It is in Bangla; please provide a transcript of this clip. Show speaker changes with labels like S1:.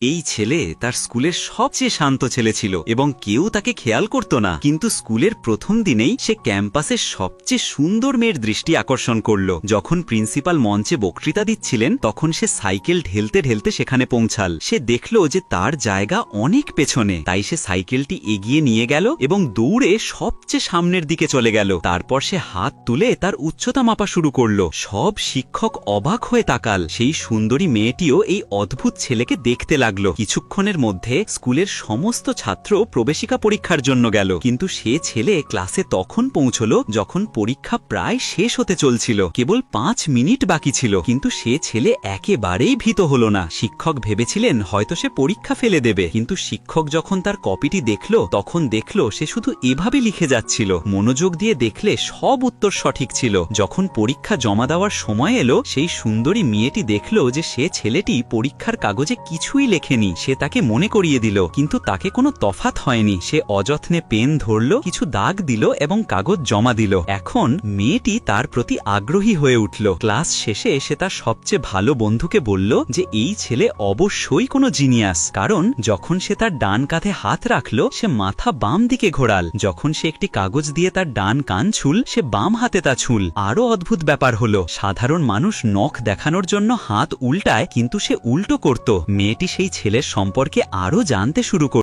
S1: এই ছেলে তার স্কুলের সবচেয়ে শান্ত ছেলে ছিল এবং কেউ তাকে খেয়াল করত না, কিন্তু স্কুলের প্রথম দিনেই সে ক্যাম্পাসের সবচেয়ে সুন্দর মেয়ের দৃষ্টি আকর্ষণ করল। যখন প্রিন্সিপাল মঞ্চে বক্তৃতা দিচ্ছিলেন তখন সে সাইকেল ঢেলতে ঢেলতে সেখানে পৌঁছাল। সে দেখল যে তার জায়গা অনেক পেছনে, তাই সে সাইকেলটি এগিয়ে নিয়ে গেল এবং দৌড়ে সবচেয়ে সামনের দিকে চলে গেল। তারপর সে হাত তুলে তার উচ্চতা মাপা শুরু করল। সব শিক্ষক অবাক হয়ে তাকাল। সেই সুন্দরী মেয়েটিও এই অদ্ভুত ছেলেকে দেখতে লাগল। কিছুক্ষণের মধ্যে স্কুলের সমস্ত ছাত্র প্রবেশিকা পরীক্ষার জন্য গেল, কিন্তু সে ছেলে ক্লাসে তখন পৌঁছল যখন পরীক্ষা প্রায় শেষ হতে চলছিল। কেবল 5 মিনিট বাকি ছিল, কিন্তু সে ছেলে একেবারেই ভীত হল না। শিক্ষক ভেবেছিলেন হয়তো সে পরীক্ষা ফেলে দেবে, কিন্তু শিক্ষক যখন তার কপিটি দেখল তখন দেখল সে শুধু এভাবে লিখে যাচ্ছিল। মনোযোগ দিয়ে দেখলে সব উত্তর সঠিক ছিল। যখন পরীক্ষা জমা দেওয়ার সময় এলো, সেই সুন্দরী মেয়েটি দেখল যে সে ছেলেটি পরীক্ষার কাগজে কিছুই লেখেনি। সে তাকে মনে করিয়ে দিল, কিন্তু তাকে কোনো তফাৎ হয়নি। সে অযত্নে পেন ধরল, কিছু দাগ দিল এবং কাগজ জমা দিল। এখন মেয়েটি তার প্রতি আগ্রহী হয়ে উঠল। ক্লাস শেষে সে তার সবচেয়ে ভালো বন্ধুকে বলল যে এই ছেলে অবশ্যই কোনো জিনিয়াস, কারণ যখন সে তার ডান কাঁধে হাত রাখল সে মাথা বাম দিকে ঘোরাল। যখন সে একটি কাগজ দিয়ে তার ডান কান ছুল, সে বাম হাতে তা ছুল। আরও অদ্ভুত ব্যাপার হলো, সাধারণ মানুষ নখ দেখানোর জন্য হাত উল্টায়, কিন্তু সে উল্টো করত। মেয়েটি সেই ছেলের সম্পর্কে আরও জানতে শুরু করল।